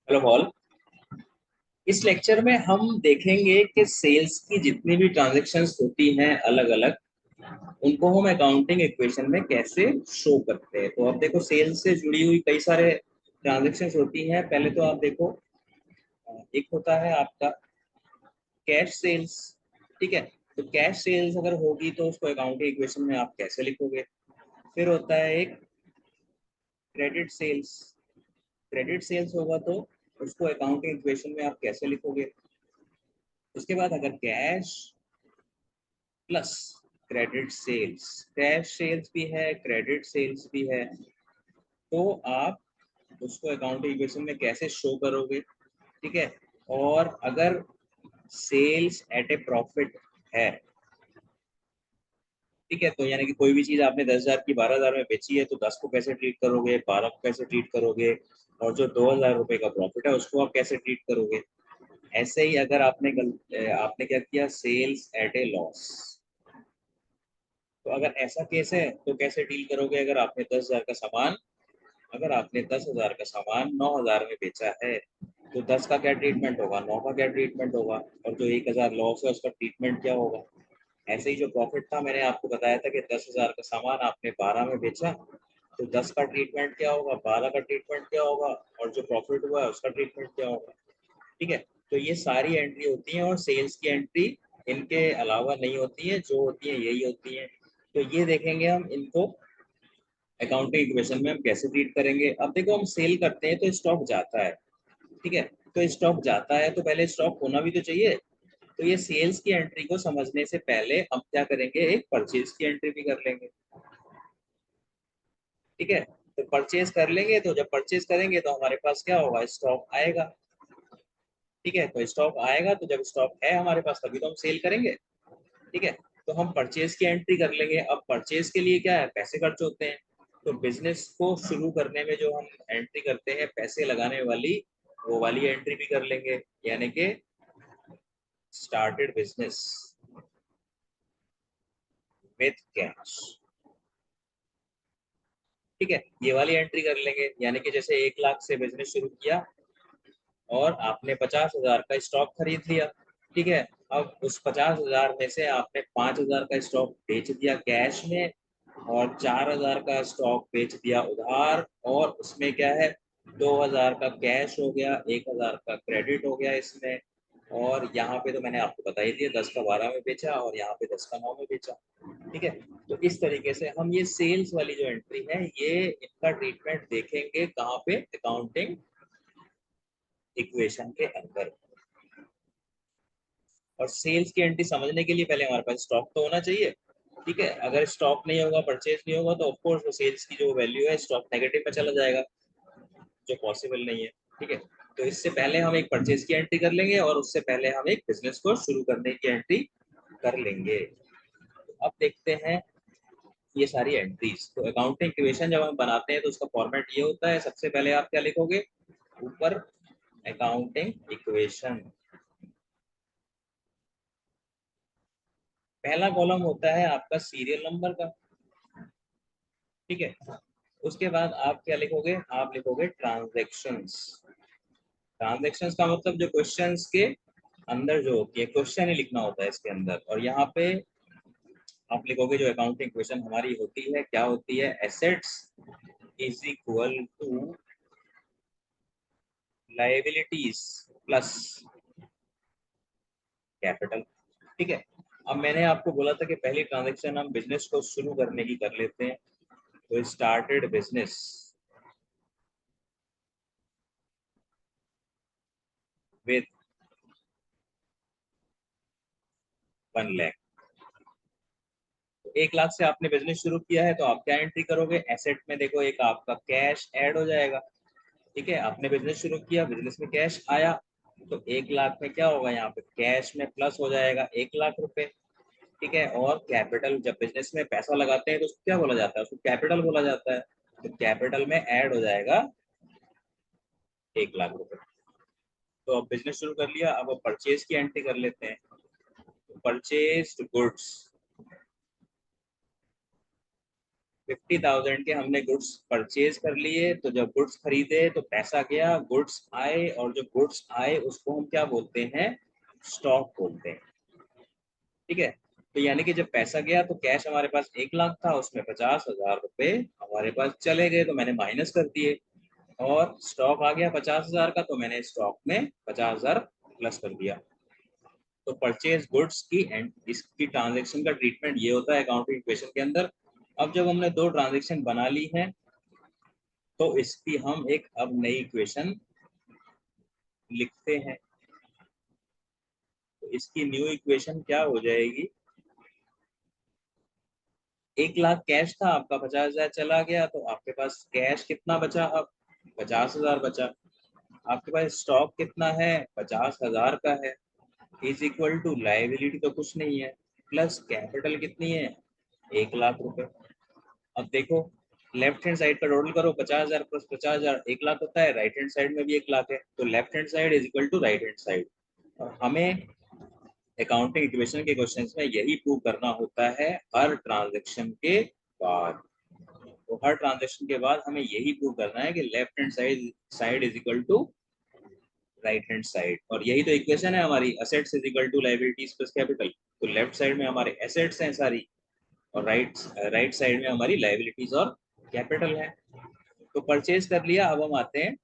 Hello all. इस lecture में हम देखेंगे कि सेल्स की जितनी भी ट्रांजैक्शंस होती हैं अलग अलग, उनको हम अकाउंटिंग इक्वेशन में कैसे शो करते हैं। तो अब देखो, सेल्स से जुड़ी हुई कई सारे ट्रांजैक्शंस होती हैं। पहले तो आप देखो, एक होता है आपका कैश सेल्स। ठीक है, तो कैश सेल्स अगर होगी तो उसको अकाउंटिंग इक्वेशन में आप कैसे लिखोगे। फिर होता है एक क्रेडिट सेल्स। क्रेडिट सेल्स होगा तो उसको अकाउंटिंग इक्वेशन में आप कैसे लिखोगे। उसके बाद अगर cash plus credit sales, cash sales भी है, क्रेडिट सेल्स भी है, तो आप उसको अकाउंटिंग इक्वेशन में कैसे शो करोगे। ठीक है, और अगर सेल्स एट ए प्रॉफिट है, ठीक है, तो यानी कि कोई भी चीज आपने 10,000 की 12,000 में बेची है, तो 10 को कैसे ट्रीट करोगे, 12 को कैसे ट्रीट करोगे, और जो 2,000 रुपए का प्रॉफिट है उसको आप कैसे ट्रीट करोगे। ऐसे ही अगर आपने क्या किया, सेल्स एट ए लॉस, तो अगर ऐसा केस है तो कैसे डील करोगे। अगर आपने 10,000 का सामान 9,000 में बेचा है, तो 10 का क्या ट्रीटमेंट होगा, 9 का क्या ट्रीटमेंट होगा, और जो 1,000 लॉस है उसका ट्रीटमेंट क्या होगा। ऐसे ही जो प्रॉफिट था, मैंने आपको बताया था कि 10,000 का सामान आपने 12 में बेचा, तो 10 का ट्रीटमेंट क्या होगा, 12 का ट्रीटमेंट क्या होगा, और जो प्रॉफिट हुआ है उसका ट्रीटमेंट क्या होगा। ठीक है, तो ये सारी एंट्री होती है, और सेल्स की एंट्री इनके अलावा नहीं होती है, जो होती है यही होती है। तो ये देखेंगे हम इनको अकाउंटिंग इक्वेशन में हम कैसे ट्रीट करेंगे। अब देखो, हम सेल करते हैं तो स्टॉक जाता है। ठीक है, तो स्टॉक जाता है तो पहले स्टॉक होना भी तो चाहिए। तो ये सेल्स की एंट्री को समझने से पहले हम क्या करेंगे, एक परचेज की एंट्री भी कर लेंगे। ठीक है, तो परचेज कर लेंगे, तो जब परचेज करेंगे तो हमारे पास क्या होगा, स्टॉक आएगा। ठीक है, तो स्टॉक आएगा, तो जब स्टॉक है हमारे पास तभी तो हम सेल करेंगे। ठीक है, तो हम परचेज की एंट्री कर लेंगे। अब परचेज के लिए क्या है, पैसे खर्च होते हैं। तो बिजनेस को शुरू करने में जो हम एंट्री करते हैं पैसे लगाने वाली, वो वाली एंट्री भी कर लेंगे, यानी कि स्टार्टेड बिजनेस विथ कैश। ठीक है, ये वाली एंट्री कर लेंगे, यानी कि जैसे 1 लाख से बिजनेस शुरू किया और आपने 50,000 का स्टॉक खरीद लिया। ठीक है, अब उस 50,000 में से आपने 5,000 का स्टॉक बेच दिया कैश में, और 4,000 का स्टॉक बेच दिया उधार, और उसमें क्या है, 2,000 का कैश हो गया, 1,000 का क्रेडिट हो गया इसमें। और यहाँ पे तो मैंने आपको बता ही दिया, 10 का 12 में बेचा और यहाँ पे 10 का 9 में बेचा। ठीक है, तो इस तरीके से हम ये सेल्स वाली जो एंट्री है, ये इनका ट्रीटमेंट देखेंगे कहाँ पे, अकाउंटिंग इक्वेशन के अंदर। और सेल्स की एंट्री समझने के लिए पहले हमारे पास स्टॉक तो होना चाहिए। ठीक है, अगर स्टॉक नहीं होगा, परचेज नहीं होगा, तो ऑफकोर्स वो सेल्स की जो वैल्यू है स्टॉक नेगेटिव में चला जाएगा, जो पॉसिबल नहीं है। ठीक है, तो इससे पहले हम एक परचेज की एंट्री कर लेंगे, और उससे पहले हम एक बिजनेस को शुरू करने की एंट्री कर लेंगे। तो अब देखते हैं ये सारी एंट्रीज। तो अकाउंटिंग इक्वेशन जब हम बनाते हैं तो उसका फॉर्मेट ये होता है, सबसे पहले आप क्या लिखोगे, ऊपर अकाउंटिंग इक्वेशन, पहला कॉलम होता है आपका सीरियल नंबर का। ठीक है, उसके बाद आप क्या लिखोगे, आप लिखोगे ट्रांजैक्शंस। ट्रांजैक्शंस का मतलब जो क्वेश्चंस के अंदर जो होती है, क्वेश्चन ही लिखना होता है इसके अंदर। और यहाँ पे आप लिखोगे जो अकाउंटिंग क्वेश्चन हमारी होती है, क्या होती है, assets is equal to liabilities plus capital. ठीक है, अब मैंने आपको बोला था कि पहली ट्रांजैक्शन हम बिजनेस को शुरू करने की कर लेते हैं। तो started business with 1 lakh. 1 lakh से आपने बिजनेस शुरू किया है, तो आप क्या एंट्री करोगे, एसेट में देखो एक आपका कैश ऐड हो जाएगा। ठीक है, आपने बिजनेस शुरू किया, बिजनेस में कैश आया, तो 1 लाख में क्या होगा, यहाँ पे कैश में प्लस हो जाएगा 1 लाख रुपए। ठीक है, और कैपिटल, जब बिजनेस में पैसा लगाते हैं तो उसको क्या बोला जाता है, उसको कैपिटल बोला जाता है। तो कैपिटल में ऐड हो जाएगा 1 लाख रुपए। तो अब बिजनेस शुरू कर लिया, अब परचेज की एंट्री कर लेते हैं। तो परचेज गुड्स, 50,000 के हमने गुड्स परचेज कर लिए, तो जब गुड्स खरीदे तो पैसा गया, गुड्स आए, और जो गुड्स आए उसको हम क्या बोलते हैं, स्टॉक बोलते हैं। ठीक है, तो यानी कि जब पैसा गया तो कैश हमारे पास 1 लाख था, उसमें 50,000 रुपए हमारे पास चले गए तो मैंने माइनस कर दिए, और स्टॉक आ गया 50,000 का, तो मैंने स्टॉक में 50,000 प्लस कर दिया। तो परचेज गुड्स की एंड इसकी ट्रांजेक्शन का ट्रीटमेंट ये होता है अकाउंटिंग इक्वेशन के अंदर। अब जब हमने दो ट्रांजेक्शन बना ली है तो इसकी हम एक अब नई इक्वेशन लिखते हैं। तो इसकी न्यू इक्वेशन क्या हो जाएगी, 1 लाख कैश था आपका, 50,000 चला गया, तो आपके पास कैश कितना बचा, अब 50,000 बचा। आपके पास स्टॉक कितना है, 50,000 का है, इज इक्वल टू लाइबिलिटी तो कुछ नहीं है, प्लस कैपिटल कितनी है, 1 लाख रुपए। अब देखो लेफ्ट हैंड साइड का टोटल करो, 50,000 प्लस 50,000 1 लाख होता है, राइट हैंड साइड में भी 1 लाख है, तो left hand side is equal to right hand side. और हमें अकाउंटिंग इक्वेशन के क्वेश्चंस में यही प्रूव करना होता है हर ट्रांजेक्शन के बाद। तो हर ट्रांजेक्शन के बाद हमें यही प्रूव करना है कि left hand side is equal to right hand side, और यही तो इक्वेशन है हमारी, assets is equal to liabilities plus capital. तो लेफ्ट साइड में हमारे एसेट्स हैं सारी, और राइट साइड में हमारी लायबिलिटीज और कैपिटल है। तो परचेज कर लिया, अब हम आते हैं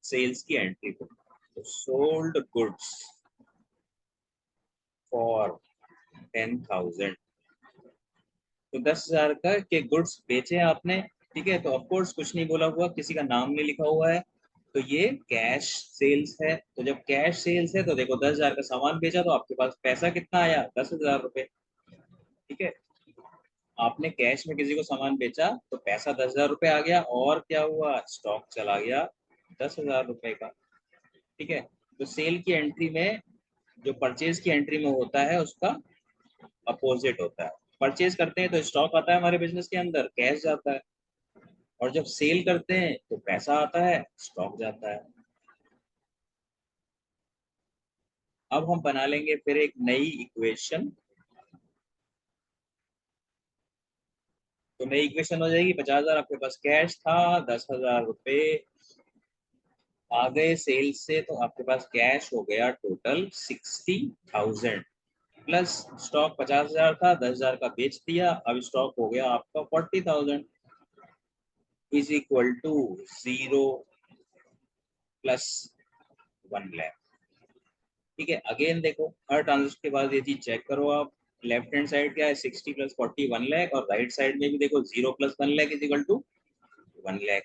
सेल्स की एंट्री को। तो सोल्ड गुड्स फॉर 10,000, तो 10,000 का के गुड्स बेचे आपने। ठीक है, तो ऑफकोर्स कुछ नहीं बोला हुआ, किसी का नाम नहीं लिखा हुआ है, तो ये कैश सेल्स है। तो जब कैश सेल्स है तो देखो 10,000 का सामान बेचा तो आपके पास पैसा कितना आया, 10,000 रुपए। ठीक है, आपने कैश में किसी को सामान बेचा तो पैसा 10,000 रुपए आ गया, और क्या हुआ, स्टॉक चला गया 10,000 रुपए का। ठीक है, तो सेल की एंट्री में जो परचेज की एंट्री में होता है उसका अपोजिट होता है। परचेज करते हैं तो स्टॉक आता है हमारे बिजनेस के अंदर, कैश जाता है, और जब सेल करते हैं तो पैसा आता है, स्टॉक जाता है। अब हम बना लेंगे फिर एक नई इक्वेशन। तो नई इक्वेशन हो जाएगी, 50,000 आपके पास कैश था, 10,000 रुपए आ गए सेल से, तो आपके पास कैश हो गया टोटल 60,000, प्लस स्टॉक 50,000 था, 10,000 का बेच दिया, अब स्टॉक हो गया आपका 40,000, is equal to 0 plus 1 lakh. ठीक है, अगेन देखो हर ट्रांजेक्शन के बाद ये चीज चेक करो आप, लेफ्ट हैंड साइड क्या है, 60 प्लस 40 1 लाख, और राइट साइड में भी देखो 0 plus 1 lakh is equal to 1 lakh.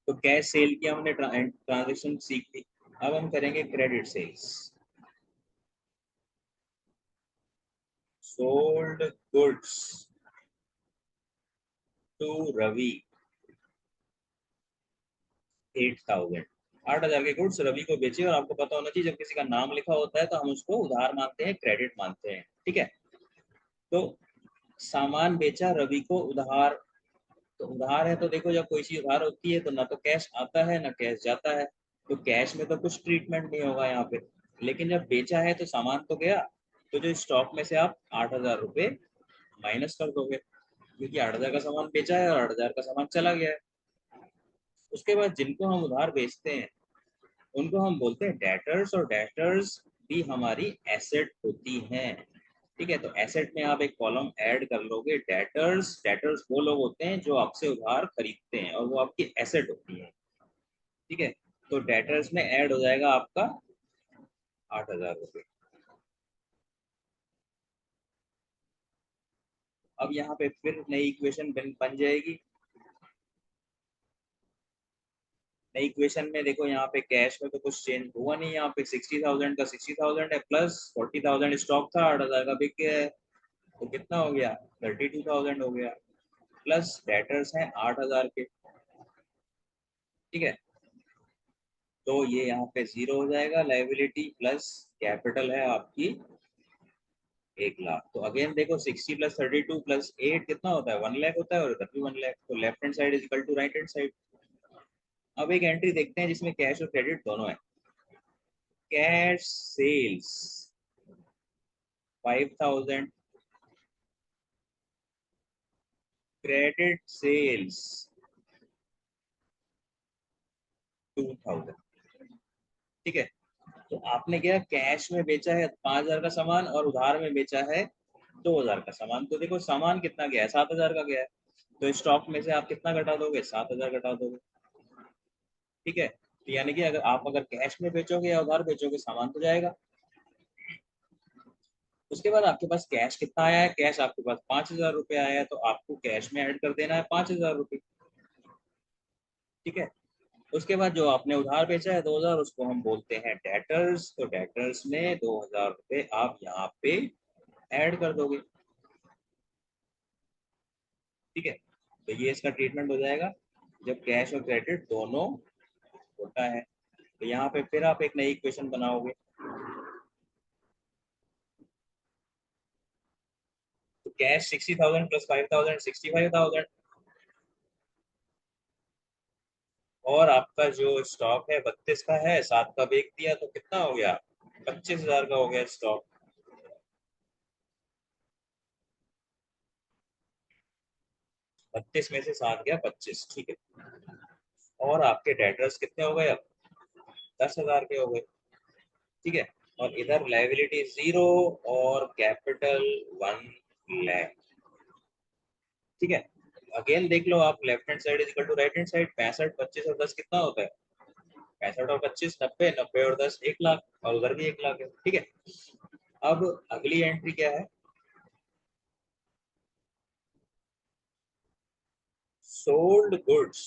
तो कैश सेल की हमने ट्रांजेक्शन सीख ली। अब हम करेंगे credit sales. Sold goods to Ravi 8,000, 8,000 के गुड्स रवि को बेचे, और आपको पता होना चाहिए जब किसी का नाम लिखा होता है तो हम उसको उधार मानते हैं, क्रेडिट मानते हैं। ठीक है, तो सामान बेचा रवि को उधार, तो उधार है तो देखो जब कोई चीज उधार होती है तो ना तो कैश आता है ना कैश जाता है, तो कैश में तो कुछ ट्रीटमेंट नहीं होगा यहाँ पे। लेकिन जब बेचा है तो सामान तो गया, तो जो स्टॉक में से आप 8,000 रुपए माइनस कर दोगे, क्योंकि 8,000 का सामान बेचा है और 8,000 का सामान चला गया है। उसके बाद जिनको हम उधार बेचते हैं उनको हम बोलते हैं डेटर्स, और डेटर्स भी हमारी एसेट होती हैं। ठीक है, तो एसेट में आप एक कॉलम ऐड कर लोगे डेटर्स। डेटर्स वो लोग होते हैं जो आपसे उधार खरीदते हैं, और वो आपकी एसेट होती है। ठीक है, तो डेटर्स में ऐड हो जाएगा आपका 8,000 रुपये। अब यहाँ पे फिर नई इक्वेशन बन जाएगी। नई इक्वेशन में देखो यहाँ पे कैश में तो कुछ चेंज हुआ नहीं, यहाँ पे 60,000 का 60,000 है, प्लस 40,000 स्टॉक था, 8,000 का बिक गया है, तो कितना हो गया, 32,000 हो गया, प्लस डेटर्स हैं 8,000 के। ठीक है, तो ये यहाँ पे 0 हो जाएगा लाइबिलिटी, प्लस कैपिटल है आपकी 1 लाख। तो अगेन देखो 60 प्लस 32 प्लस 8 कितना होता है, 1 लाख होता है, और इधर भी 1 लाख, तो left hand side is equal to right hand side. अब एक एंट्री देखते हैं जिसमें कैश और क्रेडिट दोनों है। कैश सेल्स 5,000, क्रेडिट सेल्स 2000, ठीक है। तो आपने क्या कैश में बेचा है 5000 का सामान और उधार में बेचा है 2000 का सामान। तो देखो सामान कितना गया है, 7000 का गया है। तो स्टॉक में से आप कितना घटा दोगे, 7000 घटा दोगे, ठीक है। तो यानी कि अगर कैश में बेचोगे या उधार बेचोगे, सामान तो जाएगा। उसके बाद आपके पास कैश कितना आया है, कैश आपके पास 5000 रुपये आया है, तो आपको कैश में ऐड कर देना है 5000 रुपये, ठीक है। उसके बाद जो आपने उधार बेचा है 2000, उसको हम बोलते हैं डेटर्स। तो डेटर्स में 2000 रुपये आप यहाँ पे ऐड कर दोगे, ठीक है। तो ये इसका ट्रीटमेंट हो जाएगा जब कैश और क्रेडिट दोनों होता है। तो यहाँ पे फिर आप एक नई इक्वेशन बनाओगे। तो कैश 60,000 प्लस 5,000 65,000, और आपका जो स्टॉक है 32 का है, 7 का बेच दिया तो कितना हो गया, 25,000 का हो गया स्टॉक। 32 में से 7 गया 25, ठीक है। और आपके डेटर्स कितने हो गए अब, 10,000 के हो गए, ठीक है। और इधर लायबिलिटी 0 और कैपिटल 1 लाख, ठीक है। अगेन देख लो आप, left hand side is equal to right hand side. 65, 25 और 10 कितना होता है, 65 और 25 90, 90 और 10 1 लाख, और उधर भी 1 लाख है, ठीक है। अब अगली एंट्री क्या है, सोल्ड गुड्स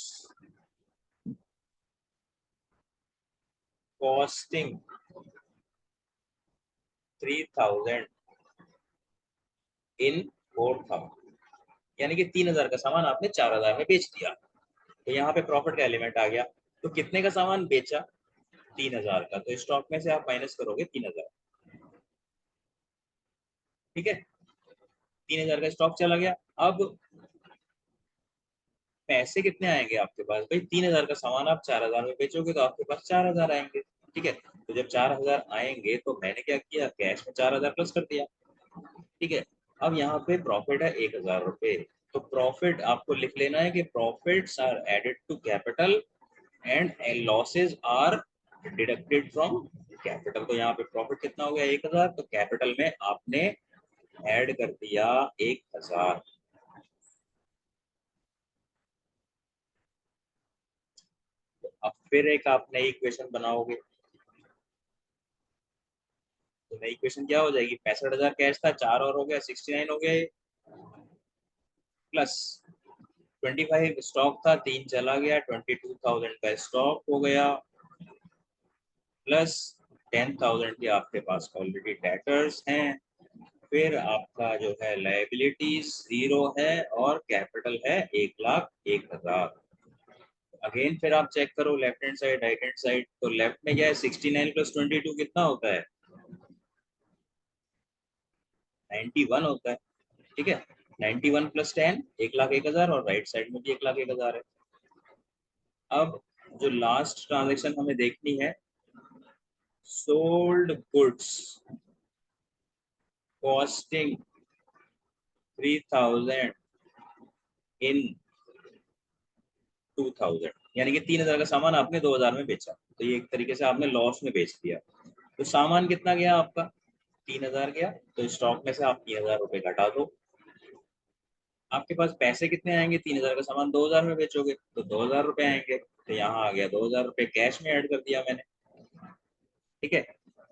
कॉस्टिंग 3000 इन 4000, यानी कि 3000 का सामान आपने 4000 में बेच दिया। तो यहाँ पे प्रॉफिट का एलिमेंट आ गया। तो कितने का सामान बेचा, 3000 का, तो स्टॉक में से आप माइनस करोगे 3000, ठीक है। 3000 का स्टॉक चला गया। अब पैसे कितने आएंगे आपके पास, भाई 3000 का सामान आप 4000 में बेचोगे तो आपके पास 4000 आएंगे, ठीक है। तो जब 4000 आएंगे तो मैंने क्या किया, कैश में 4000 प्लस कर दिया, ठीक है। अब यहाँ पे प्रॉफिट है 1000 रुपये। तो प्रॉफिट आपको लिख लेना है कि profits are added to capital and losses are deducted from capital. तो यहाँ पे प्रॉफिट कितना हो गया, 1000, तो कैपिटल में आपने ऐड कर दिया 1000। अब फिर एक आप नई इक्वेशन बनाओगे। तो नई इक्वेशन क्या हो जाएगी, 65,000 कैश था, 4 और हो गया 69 हो गया, प्लस 25 स्टॉक था, 3 चला गया, 22,000 का स्टॉक हो गया, प्लस 10,000 के आपके पास ऑलरेडी डेटर्स हैं। फिर आपका जो है लायबिलिटीज 0 है और कैपिटल है 1,01,000। अगेन फिर आप चेक करो left hand side right hand side. तो लेफ्ट में क्या है, 69 प्लस 22 कितना होता है, 91 होता है, ठीक है। 91 प्लस 10 1,01,000, और राइट साइड में भी 1,01,000 है। अब जो लास्ट ट्रांजेक्शन हमें देखनी है, सोल्ड गुड्स कॉस्टिंग 3,000 इन 2000, यानी कि 3000 का सामान आपने 2000 में बेचा, तो ये एक तरीके से आपने लॉस में बेच दिया। तो सामान कितना गया आपका, 3000 गया। तो स्टॉक में से आप 3000 रुपये घटा दो। आपके पास पैसे कितने आएंगे, 3000 का सामान 2000 में बेचोगे तो 2000 रुपये आएंगे। तो यहाँ आ गया 2000 रुपये कैश में ऐड कर दिया मैंने, ठीक है।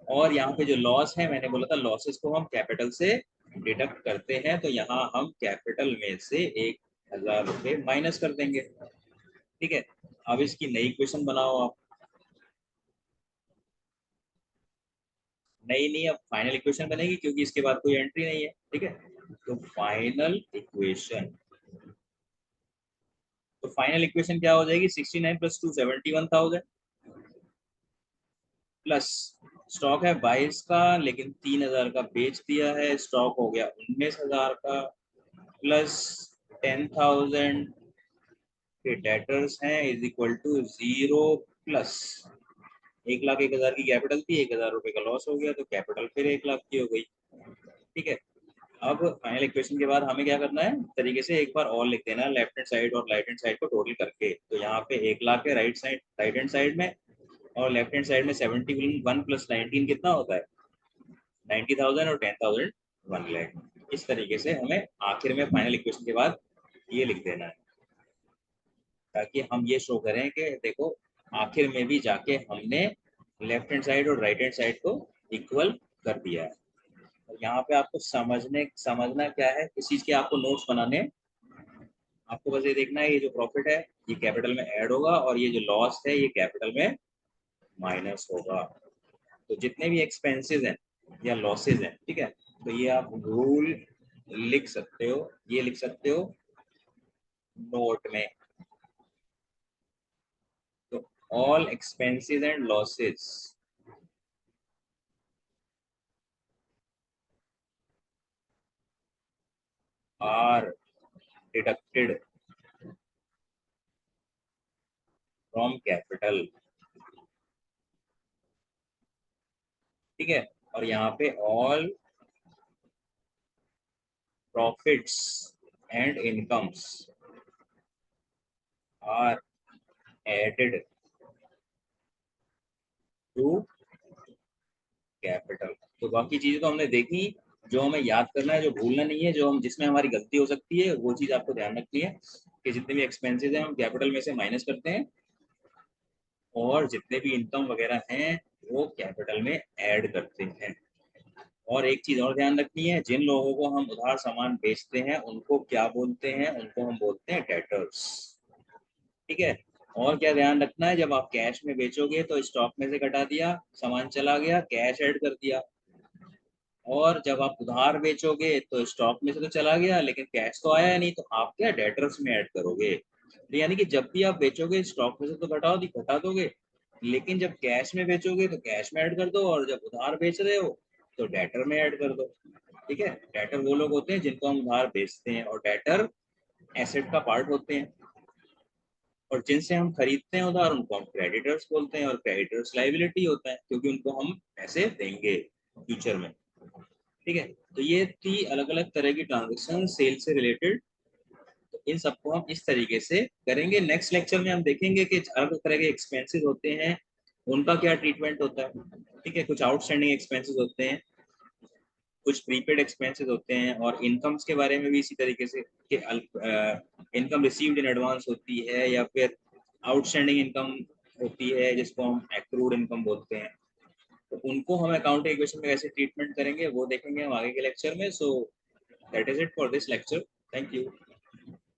और यहाँ पे जो लॉस है, मैंने बोला था लॉसेस को हम कैपिटल से डिडक्ट करते हैं, तो यहाँ हम कैपिटल में से 1000 रुपये माइनस कर देंगे, ठीक है। अब इसकी नई इक्वेशन बनाओ आप। नई नहीं, अब फाइनल इक्वेशन बनेगी क्योंकि इसके बाद कोई एंट्री नहीं है, ठीक है। तो फाइनल इक्वेशन क्या हो जाएगी, 69 प्लस 2 71,000, प्लस स्टॉक है 22 का, लेकिन 3000 का बेच दिया है, स्टॉक हो गया 19,000 का, प्लस 10,000 के डेटर्स हैं इज इक्वल टू 0, प्लस 1,01,000 की कैपिटल थी, 1,000 रुपए का लॉस हो गया, तो कैपिटल फिर 1 लाख की हो गई, ठीक है। अब फाइनल इक्वेशन के बाद हमें क्या करना है, तरीके से एक बार और लिख देना है लेफ्ट हैंड साइड और राइट हैंड साइड को टोटल करके। तो यहाँ पे 1 लाख है राइट हैंड साइड में, और लेफ्ट हैंड साइड में 71 प्लस 19 कितना होता है 90,000, और 10,000 1 लाख। इस तरीके से हमें आखिर में फाइनल इक्वेशन के बाद ये लिख देना है, ताकि हम ये शो करें कि देखो आखिर में भी जाके हमने लेफ्ट हैंड साइड और राइट हैंड साइड को इक्वल कर दिया है। और यहाँ पे आपको समझना क्या है, इस चीज के आपको नोट्स बनाने हैं। आपको बस ये देखना है ये जो प्रॉफिट है ये कैपिटल में ऐड होगा, और ये जो लॉस है ये कैपिटल में माइनस होगा। तो जितने भी एक्सपेंसेस हैं या लॉसेज हैं, ठीक है, तो ये आप रूल लिख सकते हो, ये लिख सकते हो नोट में। तो all expenses and losses are deducted from capital, ठीक है। और यहाँ पे all profits and incomes are added to capital. तो बाकी चीजें तो हमने देखी, जो हमें याद करना है, जो भूलना नहीं है, जो हम जिसमें हमारी गलती हो सकती है, वो चीज आपको ध्यान रखनी है कि जितने भी एक्सपेंसेस हैं हम कैपिटल में से माइनस करते हैं, और जितने भी इनकम वगैरह हैं वो कैपिटल में ऐड करते हैं। और एक चीज और ध्यान रखनी है, जिन लोगों को हम उधार सामान बेचते हैं उनको क्या बोलते हैं, उनको हम बोलते हैं डेटर्स, ठीक है। और क्या ध्यान रखना है, जब आप कैश में बेचोगे तो स्टॉक में से घटा दिया, सामान चला गया, कैश ऐड कर दिया। और जब आप उधार बेचोगे तो स्टॉक में से तो चला गया लेकिन कैश तो आया नहीं, तो आप क्या डेटर्स में ऐड करोगे। तो यानी कि जब भी आप बेचोगे स्टॉक में से तो घटा दोगे, लेकिन जब कैश में बेचोगे तो कैश में ऐड कर दो, और जब उधार बेच रहे हो तो डेटर में ऐड कर दो, ठीक है। डेटर वो लोग होते हैं जिनको हम उधार बेचते हैं, और डेटर एसेट का पार्ट होते हैं। और जिनसे हम खरीदते हैं उधार उनको हम क्रेडिटर्स बोलते हैं, और क्रेडिटर्स लाइबिलिटी होता है क्योंकि उनको हम पैसे देंगे फ्यूचर में, ठीक है। तो ये थी अलग अलग तरह की ट्रांजेक्शन सेल से रिलेटेड। तो इन सबको हम इस तरीके से करेंगे। नेक्स्ट लेक्चर में हम देखेंगे कि अलग अलग तरह के एक्सपेंसेस होते हैं, उनका क्या ट्रीटमेंट होता है, ठीक है। कुछ आउटस्टैंडिंग एक्सपेंसेस होते हैं, कुछ प्रीपेड एक्सपेंसेस होते हैं, और इनकम्स के बारे में भी इसी तरीके से कि इनकम रिसीव्ड इन एडवांस होती है या फिर आउटस्टैंडिंग इनकम होती है जिसको हम एक्रूड इनकम बोलते हैं। तो उनको हम अकाउंटिंग इक्वेशन में कैसे ट्रीटमेंट करेंगे वो देखेंगे हम आगे के लेक्चर में। So that is it for this lecture. Thank you.